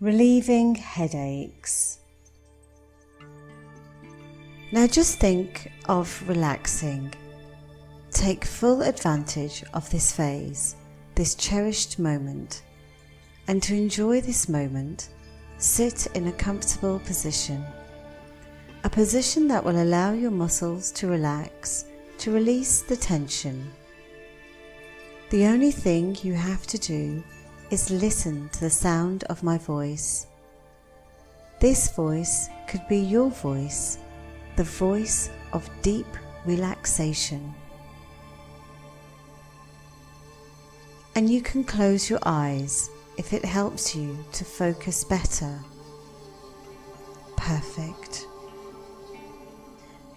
relieving headaches. Now just think of relaxing. Take full advantage of this phase, this cherished moment, and to enjoy this moment, sit in a comfortable position. A position that will allow your muscles to relax, to release the tension. The only thing you have to do is listen to the sound of my voice. This voice could be your voice, the voice of deep relaxation. And you can close your eyes if it helps you to focus better. Perfect.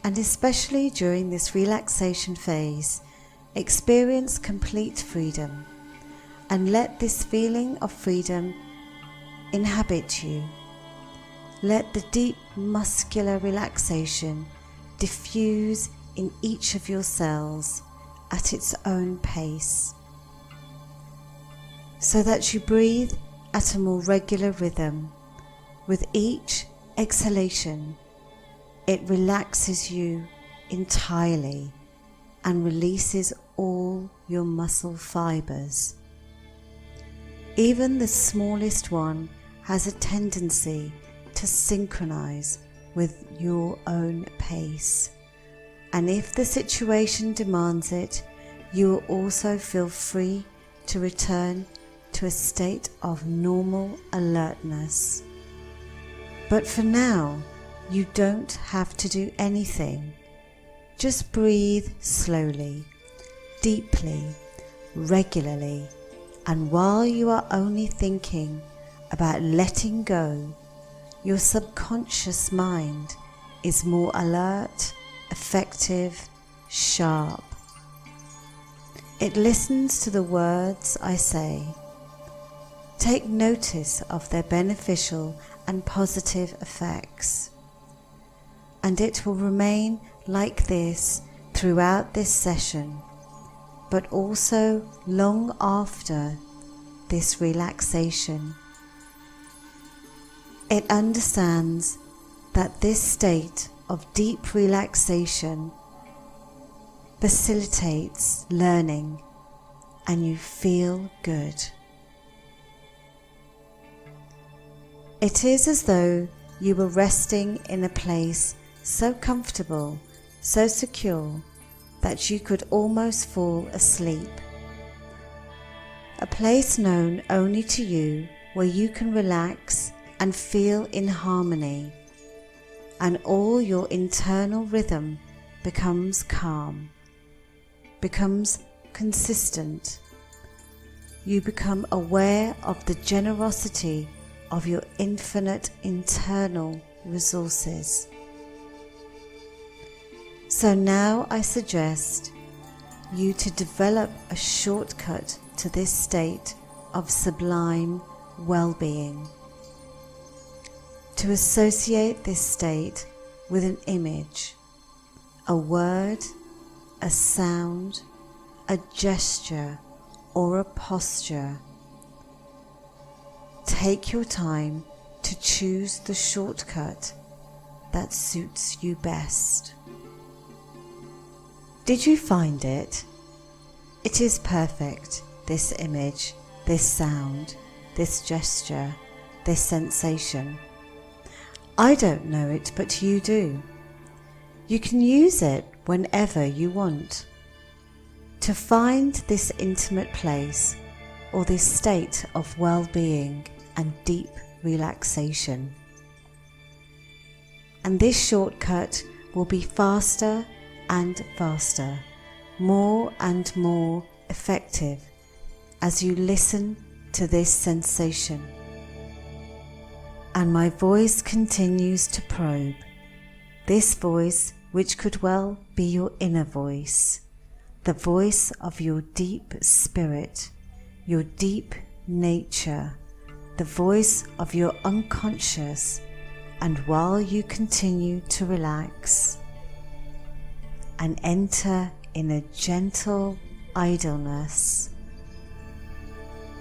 And especially during this relaxation phase, experience complete freedom and let this feeling of freedom inhabit you. Let the deep muscular relaxation diffuse in each of your cells at its own pace, so that you breathe at a more regular rhythm. With each exhalation, it relaxes you entirely and releases all your muscle fibers. Even the smallest one has a tendency to synchronize with your own pace, and if the situation demands it, you will also feel free to return to a state of normal alertness. But for now, you don't have to do anything. Just breathe slowly, deeply, regularly, and while you are only thinking about letting go, your subconscious mind is more alert, effective, sharp. It listens to the words I say. Take notice of their beneficial and positive effects. And it will remain like this throughout this session, but also long after this relaxation. It understands that this state of deep relaxation facilitates learning and you feel good. It is as though you were resting in a place so comfortable, so secure, that you could almost fall asleep. A place known only to you, where you can relax and feel in harmony, and all your internal rhythm becomes calm, becomes consistent. You become aware of the generosity of your infinite internal resources. So now I suggest you to develop a shortcut to this state of sublime well-being. To associate this state with an image, a word, a sound, a gesture, or a posture. Take your time to choose the shortcut that suits you best. Did you find it? It is perfect, this image, this sound, this gesture, this sensation. I don't know it, but you do. You can use it whenever you want. To find this intimate place or this state of well-being and deep relaxation. And this shortcut will be faster and faster, more and more effective as you listen to this sensation. And my voice continues to probe, this voice which could well be your inner voice, the voice of your deep spirit, your deep nature, the voice of your unconscious. And while you continue to relax and enter in a gentle idleness,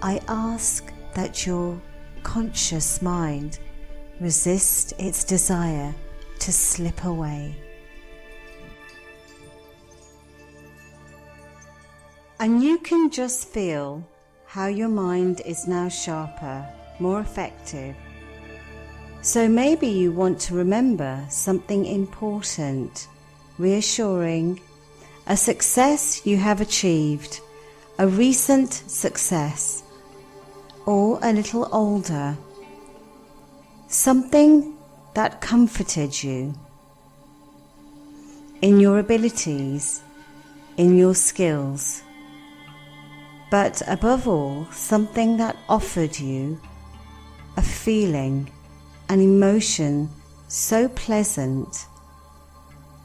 I ask that your subconscious mind resist its desire to slip away. And you can just feel how your mind is now sharper, more effective. So maybe you want to remember something important, reassuring, a success you have achieved, a recent success, or a little older, something that comforted you in your abilities, in your skills, but above all, something that offered you a feeling, an emotion so pleasant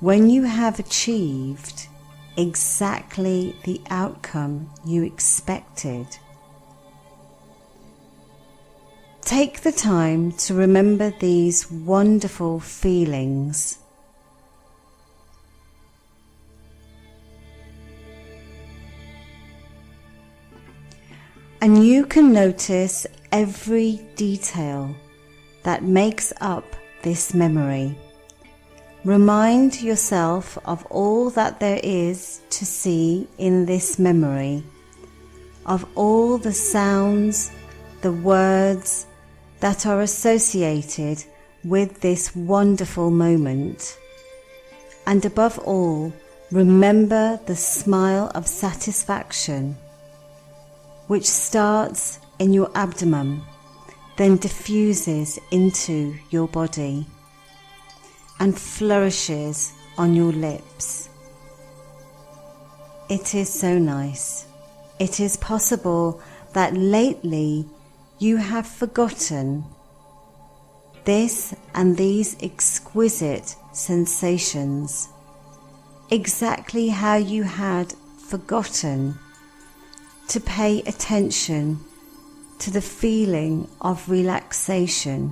when you have achieved exactly the outcome you expected. Take the time to remember these wonderful feelings. And you can notice every detail that makes up this memory. Remind yourself of all that there is to see in this memory, of all the sounds, the words that are associated with this wonderful moment. And above all, remember the smile of satisfaction, which starts in your abdomen, then diffuses into your body and flourishes on your lips. It is so nice. It is possible that lately you have forgotten this and these exquisite sensations, exactly how you had forgotten to pay attention to the feeling of relaxation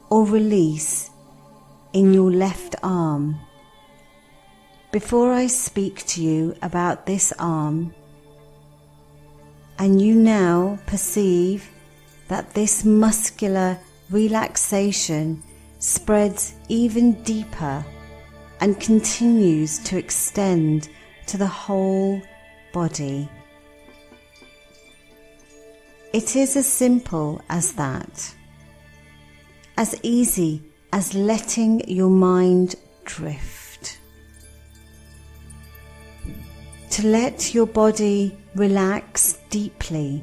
or release in your left arm. Before I speak to you about this arm, and you now perceive that this muscular relaxation spreads even deeper and continues to extend to the whole body. It is as simple as that, as easy as letting your mind drift. To let your body relax deeply,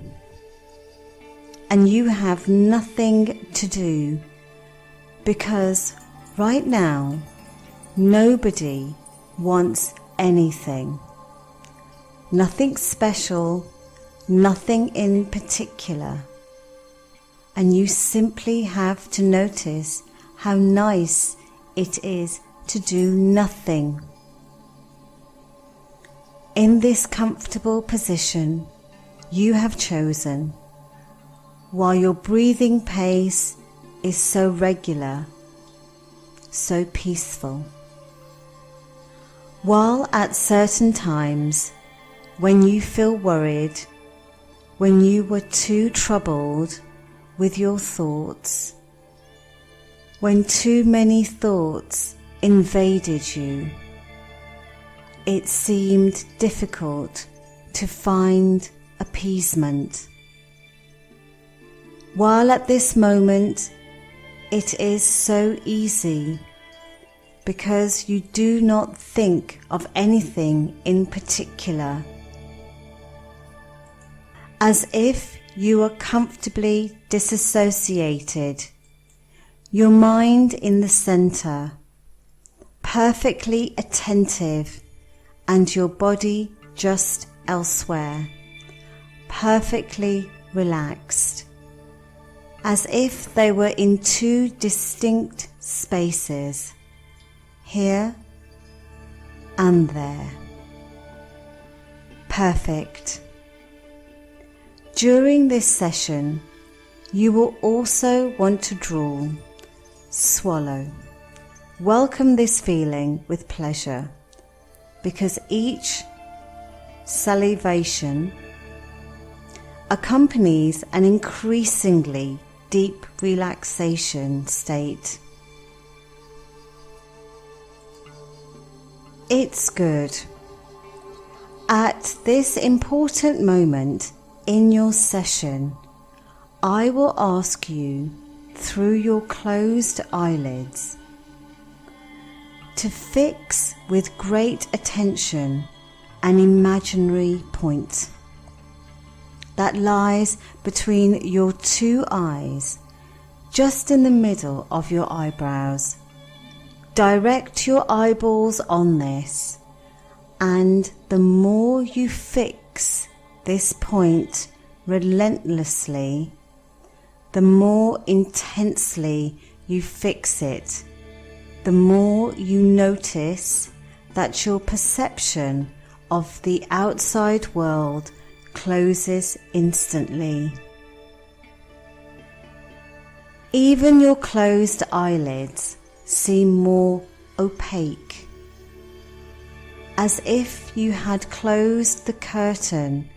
and you have nothing to do, because right now nobody wants anything. Nothing special, nothing in particular, and you simply have to notice how nice it is to do nothing. In this comfortable position you have chosen, while your breathing pace is so regular, so peaceful, while at certain times when you feel worried, when you were too troubled with your thoughts, when too many thoughts invaded you, it seemed difficult to find appeasement. While at this moment it is so easy, because you do not think of anything in particular, as if you are comfortably disassociated, your mind in the center, perfectly attentive, and your body just elsewhere, perfectly relaxed, as if they were in two distinct spaces, here and there. Perfect. During this session, you will also want to draw, swallow. Welcome this feeling with pleasure, because each salivation accompanies an increasingly deep relaxation state. It's good. At this important moment in your session, I will ask you, through your closed eyelids, to fix with great attention an imaginary point that lies between your two eyes, just in the middle of your eyebrows. Direct your eyeballs on this, and the more you fix this point relentlessly, the more intensely you fix it, the more you notice that your perception of the outside world closes instantly. Even your closed eyelids seem more opaque, as if you had closed the curtain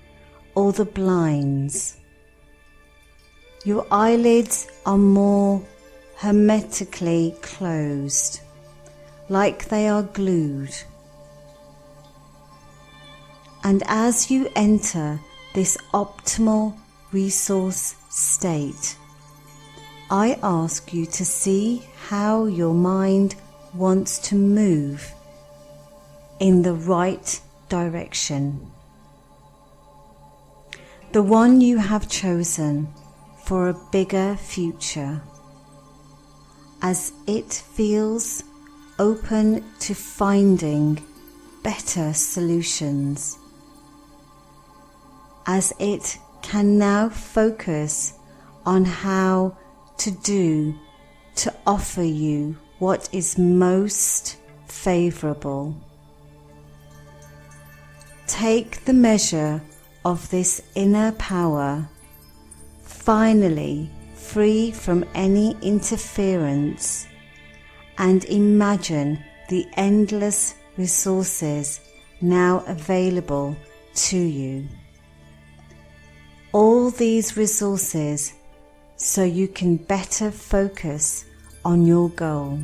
or the blinds. Your eyelids are more hermetically closed, like they are glued. And as you enter this optimal resource state, I ask you to see how your mind wants to move in the right direction, the one you have chosen for a bigger future, as it feels open to finding better solutions, as it can now focus on how to offer you what is most favorable. Take the measure of this inner power, finally free from any interference, and imagine the endless resources now available to you. All these resources so you can better focus on your goal.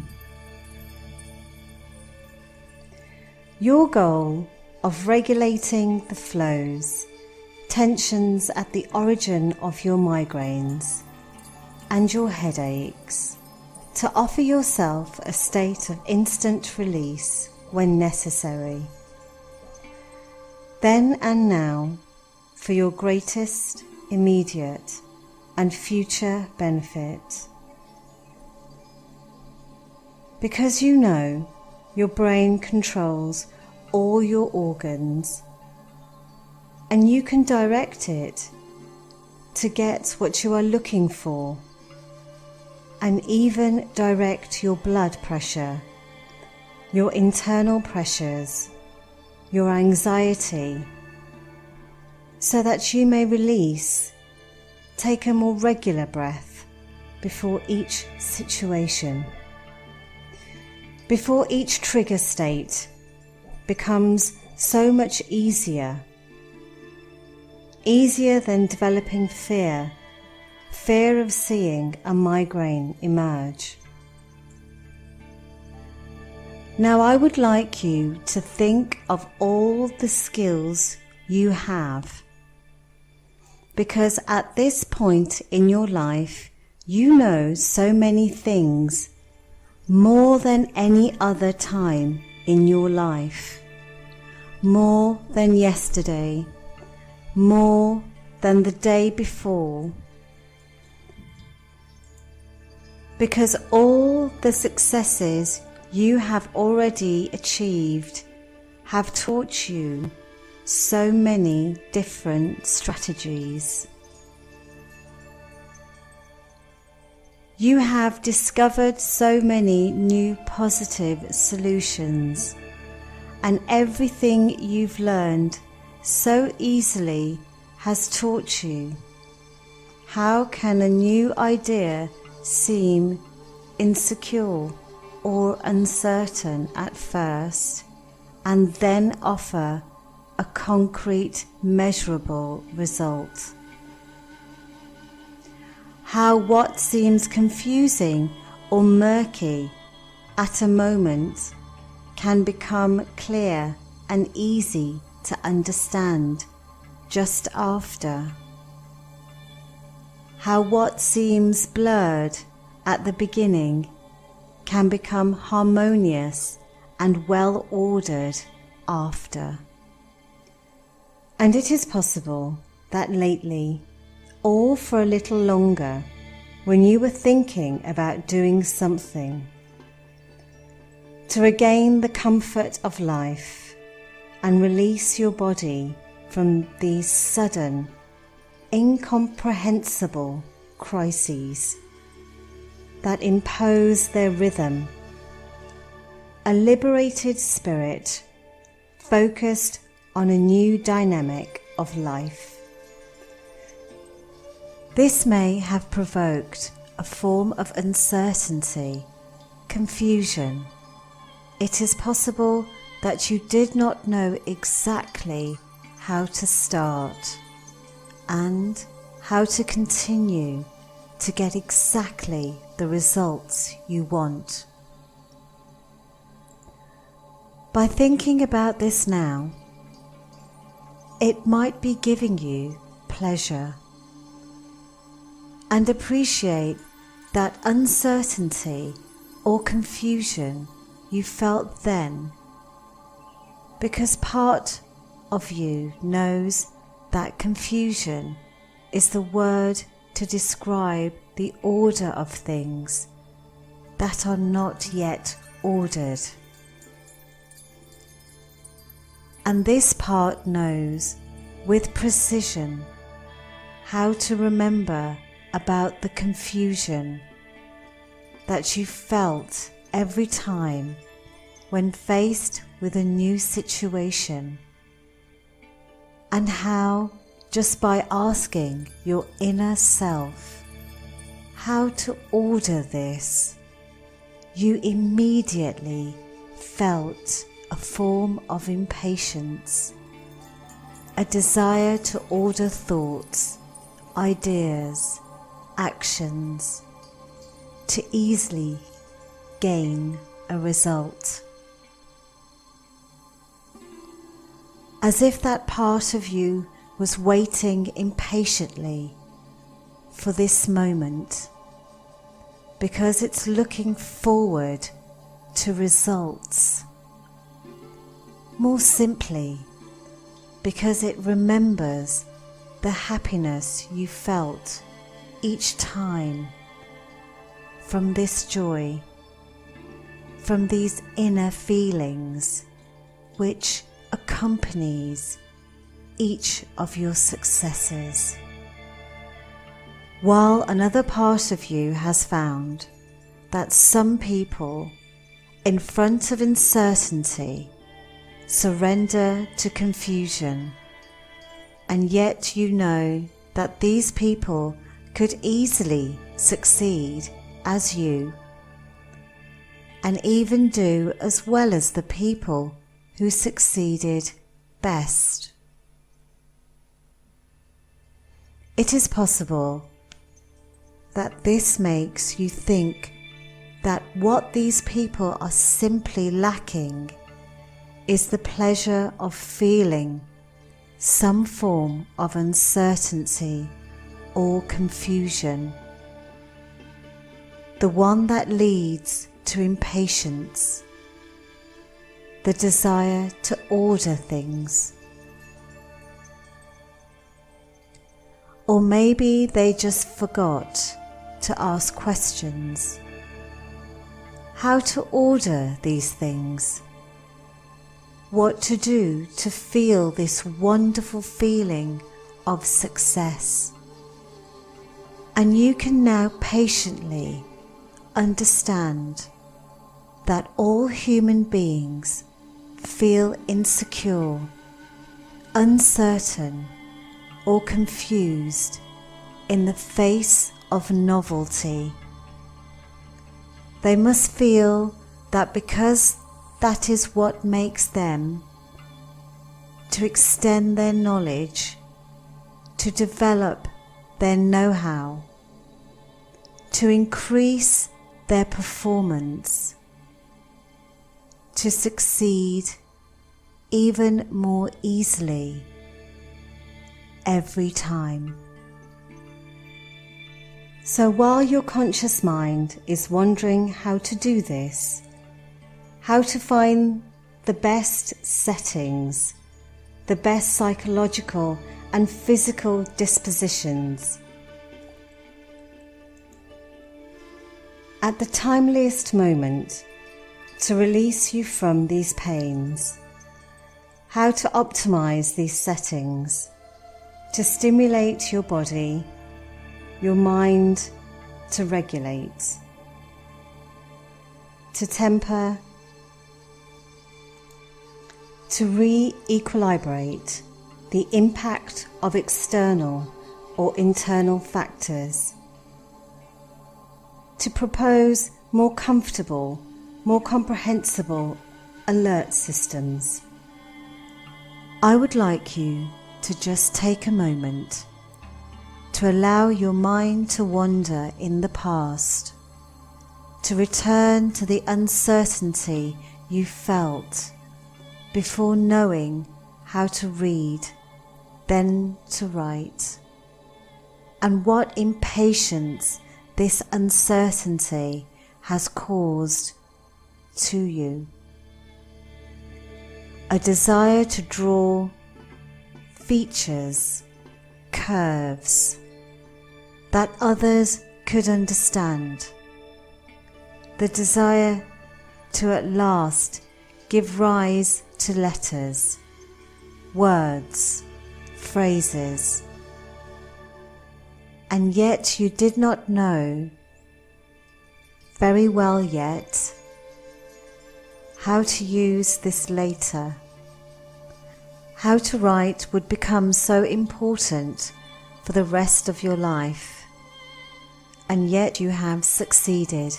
Your goal of regulating the flows, tensions at the origin of your migraines and your headaches, to offer yourself a state of instant release when necessary. Then and now, for your greatest, immediate and future benefit. Because you know your brain controls all your organs, and you can direct it to get what you are looking for, and even direct your blood pressure, your internal pressures, your anxiety, so that you may release. Take a more regular breath before each situation, before each trigger state becomes so much easier than developing fear of seeing a migraine emerge. Now I would like you to think of all the skills you have, because at this point in your life, you know so many things, more than any other time in your life, more than yesterday, more than the day before, because all the successes you have already achieved have taught you so many different strategies. You have discovered so many new positive solutions, and everything you've learned so easily has taught you. How can a new idea seem insecure or uncertain at first, and then offer a concrete, measurable result? how what seems confusing or murky at a moment can become clear and easy to understand just after. How what seems blurred at the beginning can become harmonious and well ordered after. And it is possible that lately, or for a little longer, when you were thinking about doing something to regain the comfort of life and release your body from these sudden, incomprehensible crises that impose their rhythm, a liberated spirit focused on a new dynamic of life. This may have provoked a form of uncertainty, confusion. It is possible that you did not know exactly how to start and how to continue to get exactly the results you want. By thinking about this now, it might be giving you pleasure, and appreciate that uncertainty or confusion you felt then, because part of you knows that confusion is the word to describe the order of things that are not yet ordered. And this part knows with precision how to remember about the confusion that you felt every time when faced with a new situation, and how just by asking your inner self how to order this, you immediately felt a form of impatience, a desire to order thoughts, ideas, actions, to easily gain a result. As if that part of you was waiting impatiently for this moment, because it's looking forward to results. More simply, because it remembers the happiness you felt each time from this joy, from these inner feelings which accompanies each of your successes. While another part of you has found that some people in front of uncertainty surrender to confusion, and yet you know that these people could easily succeed as you, and even do as well as the people who succeeded best. It is possible that this makes you think that what these people are simply lacking is the pleasure of feeling some form of uncertainty or confusion, the one that leads to impatience, the desire to order things. Or maybe they just forgot to ask questions. How to order these things? What to do to feel this wonderful feeling of success? And you can now patiently understand that all human beings feel insecure, uncertain, or confused in the face of novelty. They must feel that because that is what makes them to extend their knowledge, to develop their know-how, to increase their performance, to succeed even more easily every time. So while your conscious mind is wondering how to do this, how to find the best settings, the best psychological and physical dispositions, at the timeliest moment to release you from these pains, how to optimize these settings to stimulate your body, your mind to regulate, to temper, to re-equilibrate the impact of external or internal factors, to propose more comfortable, more comprehensible alert systems. I would like you to just take a moment to allow your mind to wander in the past, to return to the uncertainty you felt before knowing how to read, then to write, and what impatience this uncertainty has caused to you. A desire to draw features, curves that others could understand. The desire to at last give rise to letters, words, phrases. And yet you did not know very well yet how to use this later. How to write would become so important for the rest of your life, and yet you have succeeded.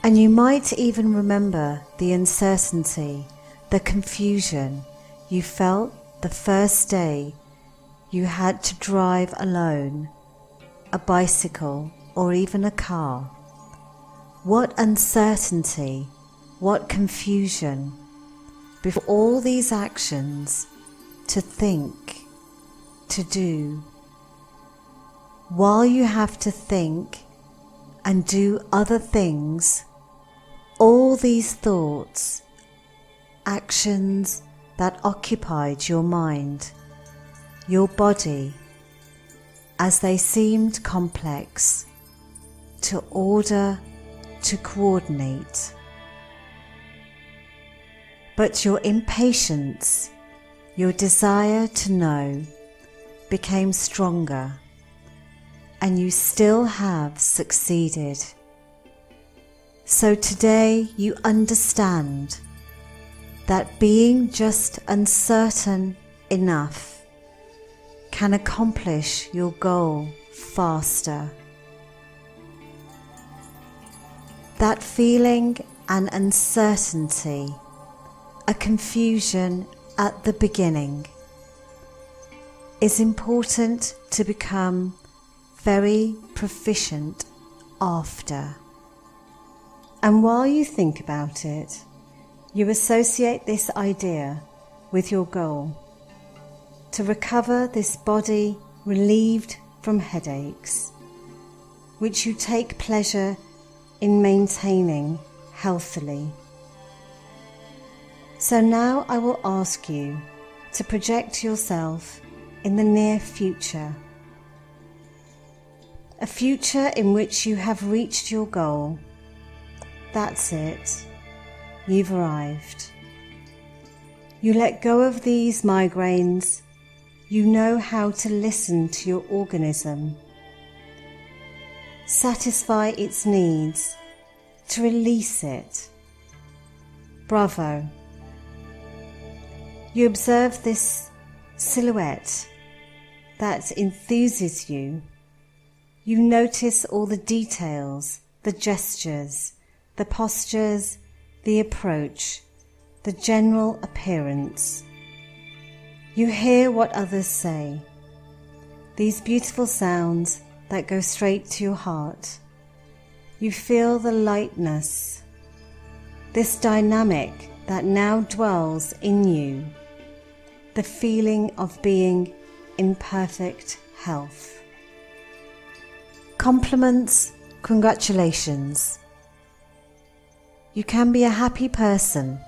And you might even remember the uncertainty, the confusion you felt the first day you had to drive alone, a bicycle or even a car. What uncertainty, what confusion before all these actions to think, to do. While you have to think and do other things, all these thoughts, actions that occupied your mind, your body, as they seemed complex, to order, to coordinate. But your impatience, your desire to know, became stronger, and you still have succeeded. So today you understand that being just uncertain enough can accomplish your goal faster. That feeling and uncertainty, a confusion at the beginning, is important to become very proficient after. And while you think about it, you associate this idea with your goal, to recover this body relieved from headaches, which you take pleasure in maintaining healthily. So now I will ask you to project yourself in the near future, a future in which you have reached your goal. That's it, you've arrived. You let go of these migraines, you know how to listen to your organism, satisfy its needs, to release it. Bravo. You observe this silhouette that enthuses you. You notice all the details, the gestures, the postures, the approach, the general appearance. You hear what others say. These beautiful sounds that go straight to your heart. You feel the lightness, this dynamic that now dwells in you, the feeling of being in perfect health. Compliments, congratulations. You can be a happy person.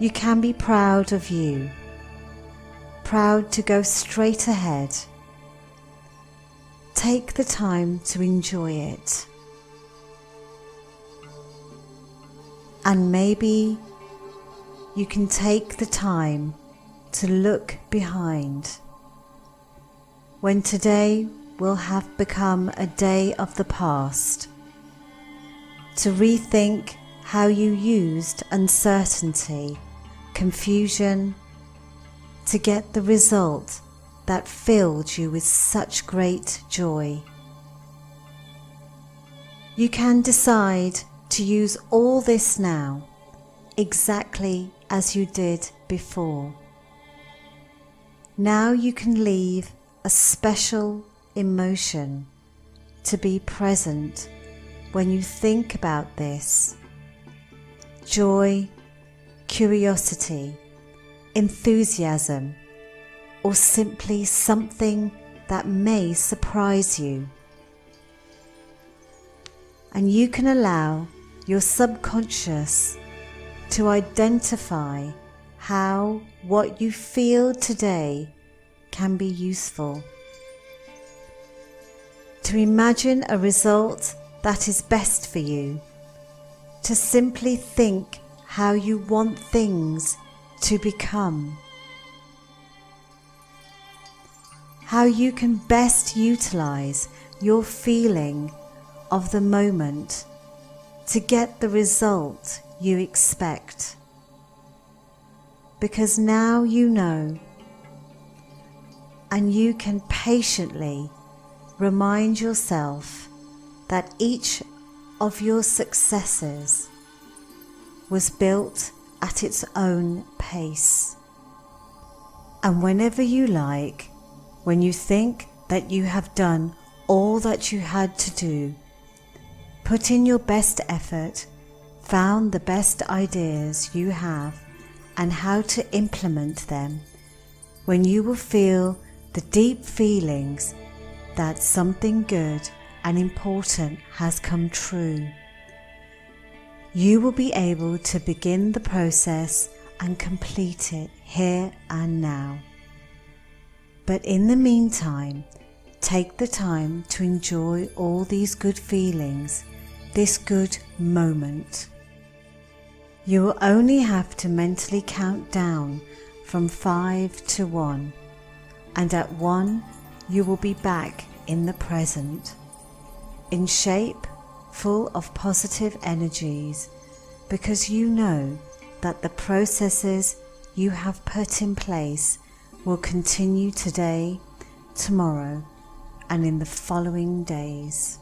You can be proud of you, proud to go straight ahead. Take the time to enjoy it. And maybe you can take the time to look behind, when today will have become a day of the past, to rethink how you used uncertainty, confusion, to get the result that filled you with such great joy. You can decide to use all this now, exactly as you did before. Now you can leave a special emotion to be present when you think about this. Joy, curiosity, enthusiasm, or simply something that may surprise you. And you can allow your subconscious to identify how what you feel today can be useful. To imagine a result that is best for you. To simply think how you want things to become. How you can best utilize your feeling of the moment to get the result you expect. Because now you know, and you can patiently remind yourself that each of your successes was built at its own pace. And whenever you like, when you think that you have done all that you had to do, put in your best effort, found the best ideas you have and how to implement them, when you will feel the deep feelings that something good and important has come true, you will be able to begin the process and complete it here and now. But in the meantime, take the time to enjoy all these good feelings, this good moment. You will only have to mentally count down from 5 to 1, and at 1 you will be back in the present, in shape, full of positive energies, because you know that the processes you have put in place will continue today, tomorrow, and in the following days.